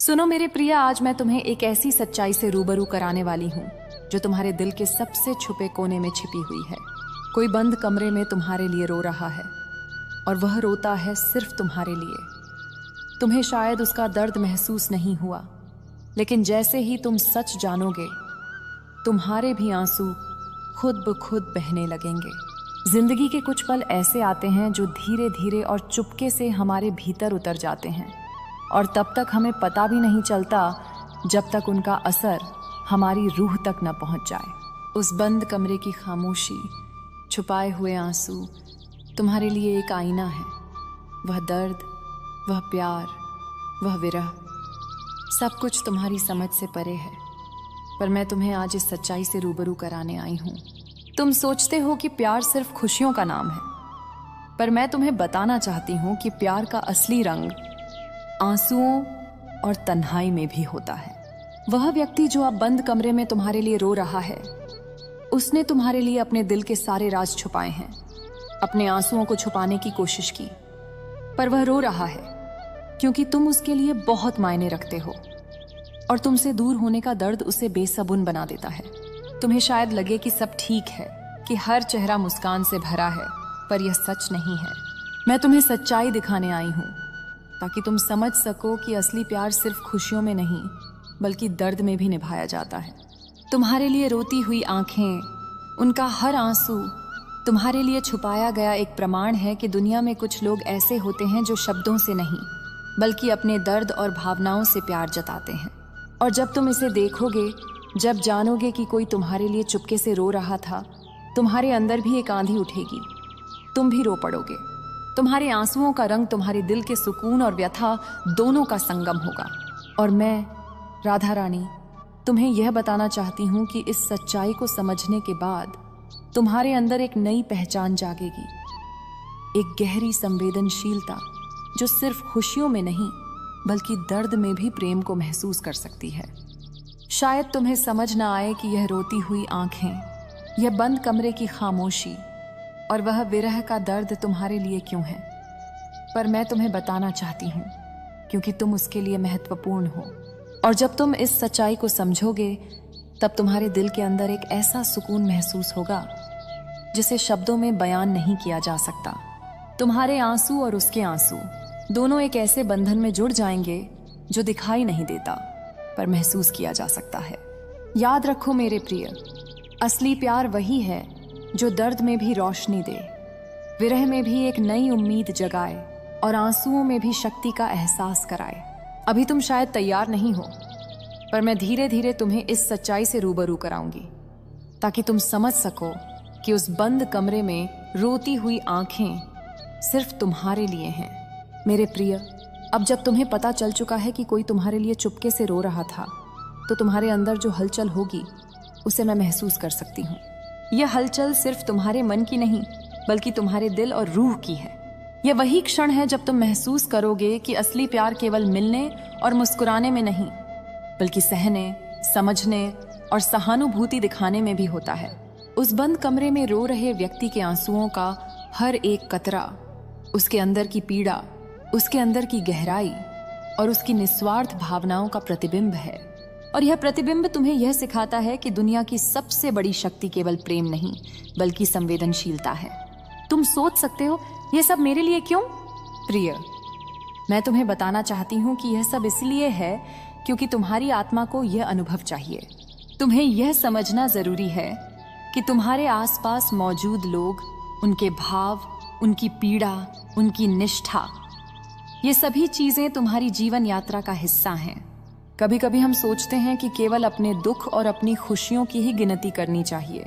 सुनो मेरे प्रिय, आज मैं तुम्हें एक ऐसी सच्चाई से रूबरू कराने वाली हूँ जो तुम्हारे दिल के सबसे छुपे कोने में छिपी हुई है। कोई बंद कमरे में तुम्हारे लिए रो रहा है और वह रोता है सिर्फ तुम्हारे लिए। तुम्हें शायद उसका दर्द महसूस नहीं हुआ, लेकिन जैसे ही तुम सच जानोगे, तुम्हारे भी आंसू खुद ब खुद बहने लगेंगे। जिंदगी के कुछ पल ऐसे आते हैं जो धीरे धीरे और चुपके से हमारे भीतर उतर जाते हैं, और तब तक हमें पता भी नहीं चलता जब तक उनका असर हमारी रूह तक न पहुंच जाए। उस बंद कमरे की खामोशी, छुपाए हुए आंसू तुम्हारे लिए एक आईना है। वह दर्द, वह प्यार, वह विरह, सब कुछ तुम्हारी समझ से परे है। पर मैं तुम्हें आज इस सच्चाई से रूबरू कराने आई हूँ। तुम सोचते हो कि प्यार सिर्फ खुशियों का नाम है, पर मैं तुम्हें बताना चाहती हूँ कि प्यार का असली रंग आंसुओं और तन्हाई में भी होता है। वह व्यक्ति जो अब बंद कमरे में तुम्हारे लिए रो रहा है, उसने तुम्हारे लिए अपने दिल के सारे राज छुपाए हैं, अपने आंसुओं को छुपाने की कोशिश की, पर वह रो रहा है क्योंकि तुम उसके लिए बहुत मायने रखते हो, और तुमसे दूर होने का दर्द उसे बेसबुन बना देता है। तुम्हें शायद लगे कि सब ठीक है, कि हर चेहरा मुस्कान से भरा है, पर यह सच नहीं है। मैं तुम्हें सच्चाई दिखाने आई हूँ ताकि तुम समझ सको कि असली प्यार सिर्फ खुशियों में नहीं, बल्कि दर्द में भी निभाया जाता है। तुम्हारे लिए रोती हुई आंखें, उनका हर आंसू तुम्हारे लिए छुपाया गया एक प्रमाण है कि दुनिया में कुछ लोग ऐसे होते हैं जो शब्दों से नहीं, बल्कि अपने दर्द और भावनाओं से प्यार जताते हैं। और जब तुम इसे देखोगे, जब जानोगे कि कोई तुम्हारे लिए चुपके से रो रहा था, तुम्हारे अंदर भी एक आंधी उठेगी, तुम भी रो पड़ोगे। तुम्हारे आंसुओं का रंग तुम्हारे दिल के सुकून और व्यथा दोनों का संगम होगा। और मैं, राधा रानी, तुम्हें यह बताना चाहती हूँ कि इस सच्चाई को समझने के बाद तुम्हारे अंदर एक नई पहचान जागेगी, एक गहरी संवेदनशीलता जो सिर्फ खुशियों में नहीं, बल्कि दर्द में भी प्रेम को महसूस कर सकती है। शायद तुम्हें समझ ना आए कि यह रोती हुई आंखें, यह बंद कमरे की खामोशी और वह विरह का दर्द तुम्हारे लिए क्यों है, पर मैं तुम्हें बताना चाहती हूँ क्योंकि तुम उसके लिए महत्वपूर्ण हो। और जब तुम इस सच्चाई को समझोगे, तब तुम्हारे दिल के अंदर एक ऐसा सुकून महसूस होगा जिसे शब्दों में बयान नहीं किया जा सकता। तुम्हारे आंसू और उसके आंसू दोनों एक ऐसे बंधन में जुड़ जाएंगे जो दिखाई नहीं देता, पर महसूस किया जा सकता है। याद रखो मेरे प्रिय, असली प्यार वही है जो दर्द में भी रोशनी दे, विरह में भी एक नई उम्मीद जगाए और आंसुओं में भी शक्ति का एहसास कराए। अभी तुम शायद तैयार नहीं हो, पर मैं धीरे धीरे तुम्हें इस सच्चाई से रूबरू कराऊंगी ताकि तुम समझ सको कि उस बंद कमरे में रोती हुई आंखें सिर्फ तुम्हारे लिए हैं। मेरे प्रिय, अब जब तुम्हें पता चल चुका है कि कोई तुम्हारे लिए चुपके से रो रहा था, तो तुम्हारे अंदर जो हलचल होगी उसे मैं महसूस कर सकती हूँ। यह हलचल सिर्फ तुम्हारे मन की नहीं, बल्कि तुम्हारे दिल और रूह की है। यह वही क्षण है जब तुम महसूस करोगे कि असली प्यार केवल मिलने और मुस्कुराने में नहीं, बल्कि सहने, समझने और सहानुभूति दिखाने में भी होता है। उस बंद कमरे में रो रहे व्यक्ति के आंसुओं का हर एक कतरा उसके अंदर की पीड़ा, उसके अंदर की गहराई और उसकी निस्वार्थ भावनाओं का प्रतिबिंब है। और यह प्रतिबिंब तुम्हें यह सिखाता है कि दुनिया की सबसे बड़ी शक्ति केवल प्रेम नहीं, बल्कि संवेदनशीलता है। तुम सोच सकते हो, यह सब मेरे लिए क्यों? प्रिय, मैं तुम्हें बताना चाहती हूँ कि यह सब इसलिए है क्योंकि तुम्हारी आत्मा को यह अनुभव चाहिए। तुम्हें यह समझना जरूरी है कि तुम्हारे आसपास मौजूद लोग, उनके भाव, उनकी पीड़ा, उनकी निष्ठा, ये सभी चीजें तुम्हारी जीवन यात्रा का हिस्सा हैं। कभी कभी हम सोचते हैं कि केवल अपने दुख और अपनी खुशियों की ही गिनती करनी चाहिए,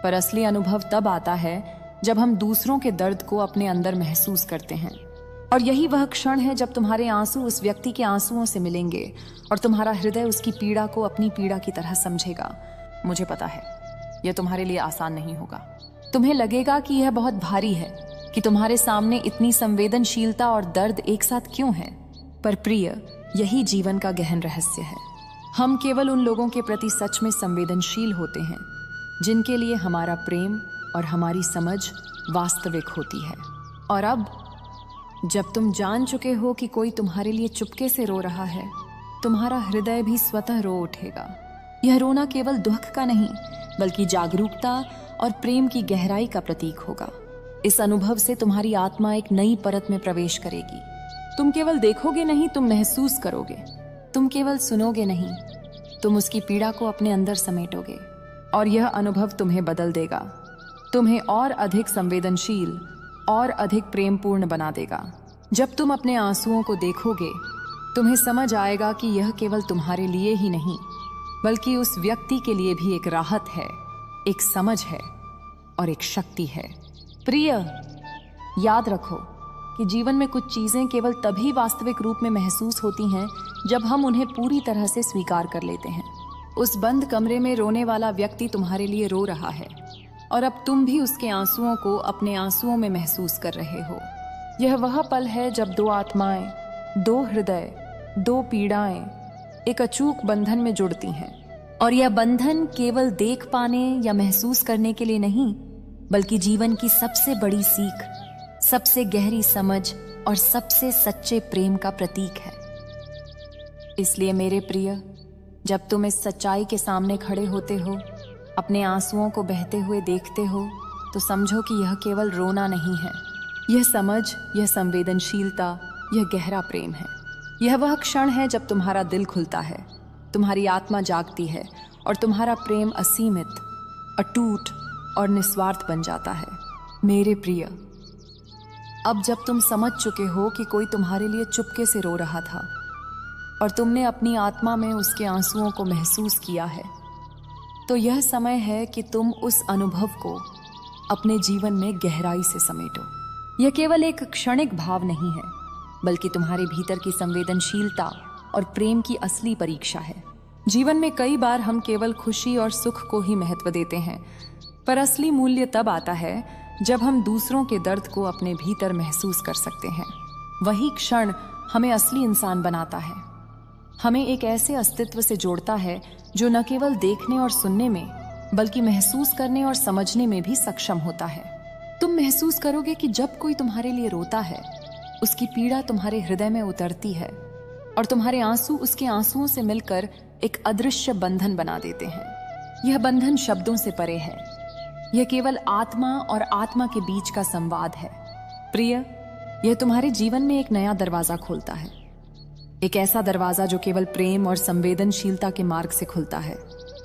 पर असली अनुभव तब आता है जब हम दूसरों के दर्द को अपने अंदर महसूस करते हैं। और यही वह क्षण है जब तुम्हारे आंसू उस व्यक्ति के आंसुओं से मिलेंगे और तुम्हारा हृदय उसकी पीड़ा को अपनी पीड़ा की तरह समझेगा। मुझे पता है यह तुम्हारे लिए आसान नहीं होगा। तुम्हें लगेगा कि यह बहुत भारी है, कि तुम्हारे सामने इतनी संवेदनशीलता और दर्द एक साथ क्यों है। पर प्रिय, यही जीवन का गहन रहस्य है। हम केवल उन लोगों के प्रति सच में संवेदनशील होते हैं जिनके लिए हमारा प्रेम और हमारी समझ वास्तविक होती है। और अब जब तुम जान चुके हो कि कोई तुम्हारे लिए चुपके से रो रहा है, तुम्हारा हृदय भी स्वतः रो उठेगा। यह रोना केवल दुख का नहीं, बल्कि जागरूकता और प्रेम की गहराई का प्रतीक होगा। इस अनुभव से तुम्हारी आत्मा एक नई परत में प्रवेश करेगी। तुम केवल देखोगे नहीं, तुम महसूस करोगे। तुम केवल सुनोगे नहीं, तुम उसकी पीड़ा को अपने अंदर समेटोगे। और यह अनुभव तुम्हें बदल देगा, तुम्हें और अधिक संवेदनशील और अधिक प्रेमपूर्ण बना देगा। जब तुम अपने आंसुओं को देखोगे, तुम्हें समझ आएगा कि यह केवल तुम्हारे लिए ही नहीं, बल्कि उस व्यक्ति के लिए भी एक राहत है, एक समझ है और एक शक्ति है। प्रिय, याद रखो कि जीवन में कुछ चीजें केवल तभी वास्तविक रूप में महसूस होती हैं जब हम उन्हें पूरी तरह से स्वीकार कर लेते हैं। उस बंद कमरे में रोने वाला व्यक्ति तुम्हारे लिए रो रहा है और अब तुम भी उसके आंसुओं को अपने आंसुओं में महसूस कर रहे हो। यह वह पल है जब दो आत्माएं, दो हृदय, दो पीड़ाएं एक अचूक बंधन में जुड़ती हैं। और यह बंधन केवल देख पाने या महसूस करने के लिए नहीं, बल्कि जीवन की सबसे बड़ी सीख, सबसे गहरी समझ और सबसे सच्चे प्रेम का प्रतीक है। इसलिए मेरे प्रिय, जब तुम इस सच्चाई के सामने खड़े होते हो, अपने आंसुओं को बहते हुए देखते हो, तो समझो कि यह केवल रोना नहीं है। यह समझ, यह संवेदनशीलता, यह गहरा प्रेम है। यह वह क्षण है जब तुम्हारा दिल खुलता है, तुम्हारी आत्मा जागती है और तुम्हारा प्रेम असीमित, अटूट और निस्वार्थ बन जाता है। मेरे प्रिय, अब जब तुम समझ चुके हो कि कोई तुम्हारे लिए चुपके से रो रहा था और तुमने अपनी आत्मा में उसके आंसुओं को महसूस किया है, तो यह समय है कि तुम उस अनुभव को अपने जीवन में गहराई से समेटो। यह केवल एक क्षणिक भाव नहीं है, बल्कि तुम्हारे भीतर की संवेदनशीलता और प्रेम की असली परीक्षा है। जीवन में कई बार हम केवल खुशी और सुख को ही महत्व देते हैं, पर असली मूल्य तब आता है जब हम दूसरों के दर्द को अपने भीतर महसूस कर सकते हैं। वही क्षण हमें असली इंसान बनाता है, हमें एक ऐसे अस्तित्व से जोड़ता है जो न केवल देखने और सुनने में, बल्कि महसूस करने और समझने में भी सक्षम होता है। तुम महसूस करोगे कि जब कोई तुम्हारे लिए रोता है, उसकी पीड़ा तुम्हारे हृदय में उतरती है और तुम्हारे आंसू उसके आंसुओं से मिलकर एक अदृश्य बंधन बना देते हैं। यह बंधन शब्दों से परे है, यह केवल आत्मा और आत्मा के बीच का संवाद है। प्रिय, यह तुम्हारे जीवन में एक नया दरवाजा खोलता है, एक ऐसा दरवाजा जो केवल प्रेम और संवेदनशीलता के मार्ग से खुलता है।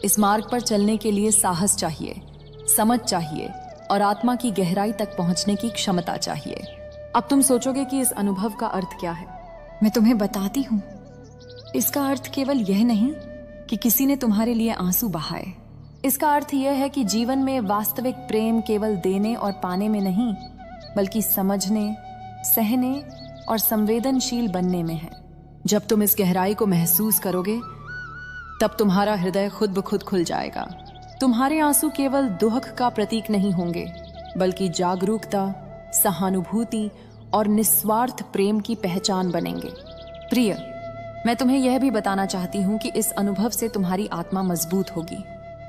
इस मार्ग पर चलने के लिए साहस चाहिए, समझ चाहिए और आत्मा की गहराई तक पहुंचने की क्षमता चाहिए। अब तुम सोचोगे कि इस अनुभव का अर्थ क्या है। मैं तुम्हें बताती हूँ। इसका अर्थ केवल यह नहीं कि किसी ने तुम्हारे लिए आंसू बहाए। इसका अर्थ यह है कि जीवन में वास्तविक प्रेम केवल देने और पाने में नहीं, बल्कि समझने, सहने और संवेदनशील बनने में है। जब तुम इस गहराई को महसूस करोगे, तब तुम्हारा हृदय खुद ब खुद खुल जाएगा। तुम्हारे आंसू केवल दुख का प्रतीक नहीं होंगे, बल्कि जागरूकता, सहानुभूति और निस्वार्थ प्रेम की पहचान बनेंगे। प्रिय, मैं तुम्हें यह भी बताना चाहती हूँ कि इस अनुभव से तुम्हारी आत्मा मजबूत होगी।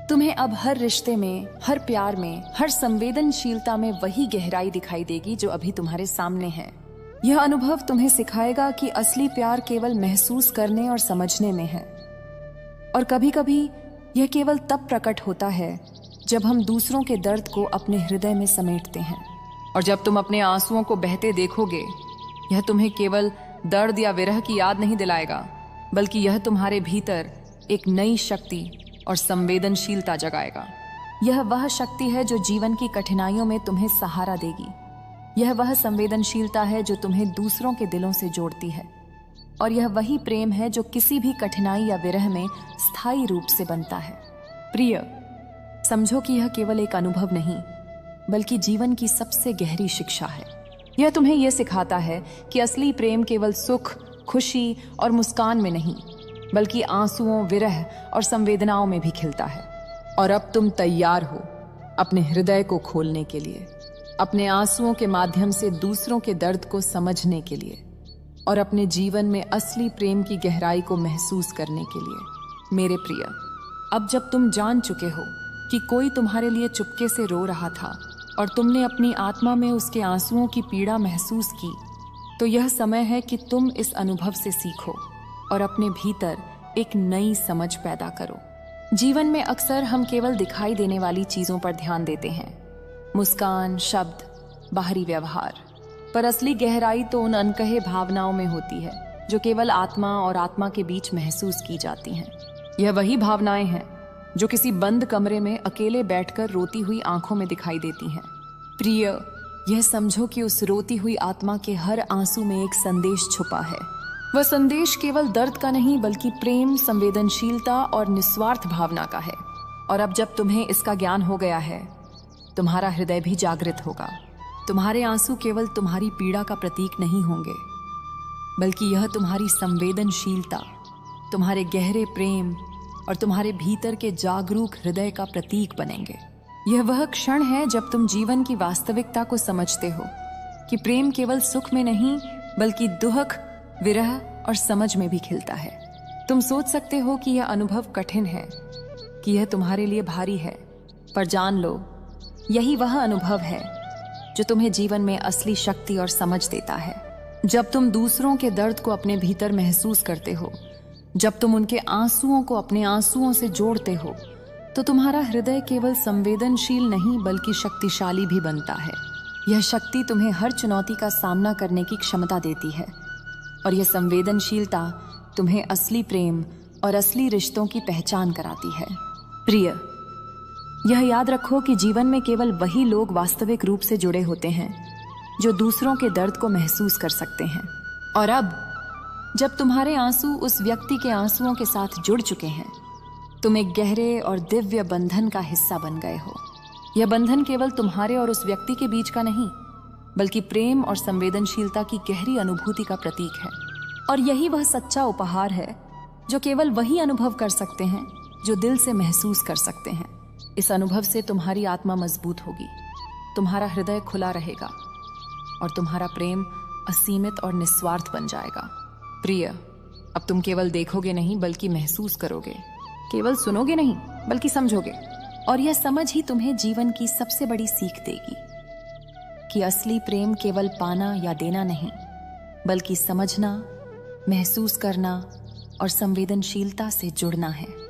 तुम्हें अब हर रिश्ते में, हर प्यार में, हर संवेदनशीलता में वही गहराई दिखाई देगी जो अभी तुम्हारे सामने है। यह अनुभव तुम्हें सिखाएगा कि असली प्यार केवल महसूस करने और समझने में है, और कभी कभी यह केवल तब प्रकट होता है जब हम दूसरों के दर्द को अपने हृदय में समेटते हैं। और जब तुम अपने आंसुओं को बहते देखोगे, यह तुम्हें केवल दर्द या विरह की याद नहीं दिलाएगा, बल्कि यह तुम्हारे भीतर एक नई शक्ति और संवेदनशीलता जगाएगा। यह वह शक्ति है जो जीवन की कठिनाइयों में तुम्हें सहारा देगी। यह वह संवेदनशीलता है जो तुम्हें दूसरों के दिलों से जोड़ती है, और यह वही प्रेम है जो किसी भी कठिनाई या विरह में स्थायी रूप से बनता है। प्रिय, समझो कि यह केवल एक अनुभव नहीं, बल्कि जीवन की सबसे गहरी शिक्षा है। यह तुम्हें यह सिखाता है कि असली प्रेम केवल सुख, खुशी और मुस्कान में नहीं, बल्कि आंसुओं, विरह और संवेदनाओं में भी खिलता है। और अब तुम तैयार हो अपने हृदय को खोलने के लिए, अपने आंसुओं के माध्यम से दूसरों के दर्द को समझने के लिए, और अपने जीवन में असली प्रेम की गहराई को महसूस करने के लिए। मेरे प्रिय, अब जब तुम जान चुके हो कि कोई तुम्हारे लिए चुपके से रो रहा था और तुमने अपनी आत्मा में उसके आंसुओं की पीड़ा महसूस की, तो यह समय है कि तुम इस अनुभव से सीखो। और अपने भीतर एक नई समझ पैदा करो। जीवन में अक्सर हम केवल दिखाई देने वाली चीजों पर ध्यान देते हैं, मुस्कान, शब्द, बाहरी व्यवहार, पर असली गहराई तो उन अनकहे भावनाओं में होती है जो केवल आत्मा और आत्मा के बीच महसूस की जाती हैं। यह वही भावनाएं हैं जो किसी बंद कमरे में अकेले बैठकर रोती हुई आंखों में दिखाई देती हैं। प्रिय, यह समझो कि उस रोती हुई आत्मा के हर आंसू में एक संदेश छुपा है। वह संदेश केवल दर्द का नहीं बल्कि प्रेम, संवेदनशीलता और निस्वार्थ भावना का है। और अब जब तुम्हें इसका ज्ञान हो गया है, तुम्हारा हृदय भी जागृत होगा। तुम्हारे आंसू केवल तुम्हारी पीड़ा का प्रतीक नहीं होंगे, बल्कि यह तुम्हारी संवेदनशीलता, तुम्हारे गहरे प्रेम और तुम्हारे भीतर के जागरूक हृदय का प्रतीक बनेंगे। यह वह क्षण है जब तुम जीवन की वास्तविकता को समझते हो कि प्रेम केवल सुख में नहीं बल्कि दुख, विरह और समझ में भी खिलता है। तुम सोच सकते हो कि यह अनुभव कठिन है, कि यह तुम्हारे लिए भारी है, पर जान लो, यही वह अनुभव है जो तुम्हें जीवन में असली शक्ति और समझ देता है। जब तुम दूसरों के दर्द को अपने भीतर महसूस करते हो, जब तुम उनके आंसुओं को अपने आंसुओं से जोड़ते हो, तो तुम्हारा हृदय केवल संवेदनशील नहीं बल्कि शक्तिशाली भी बनता है। यह शक्ति तुम्हें हर चुनौती का सामना करने की क्षमता देती है, और यह संवेदनशीलता तुम्हें असली प्रेम और असली रिश्तों की पहचान कराती है। प्रिय, यह याद रखो कि जीवन में केवल वही लोग वास्तविक रूप से जुड़े होते हैं जो दूसरों के दर्द को महसूस कर सकते हैं। और अब जब तुम्हारे आंसू उस व्यक्ति के आंसुओं के साथ जुड़ चुके हैं, तुम एक गहरे और दिव्य बंधन का हिस्सा बन गए हो। यह बंधन केवल तुम्हारे और उस व्यक्ति के बीच का नहीं, बल्कि प्रेम और संवेदनशीलता की गहरी अनुभूति का प्रतीक है। और यही वह सच्चा उपहार है जो केवल वही अनुभव कर सकते हैं जो दिल से महसूस कर सकते हैं। इस अनुभव से तुम्हारी आत्मा मजबूत होगी, तुम्हारा हृदय खुला रहेगा और तुम्हारा प्रेम असीमित और निस्वार्थ बन जाएगा। प्रिय, अब तुम केवल देखोगे नहीं बल्कि महसूस करोगे, केवल सुनोगे नहीं बल्कि समझोगे। और यह समझ ही तुम्हें जीवन की सबसे बड़ी सीख देगी कि असली प्रेम केवल पाना या देना नहीं, बल्कि समझना, महसूस करना और संवेदनशीलता से जुड़ना है।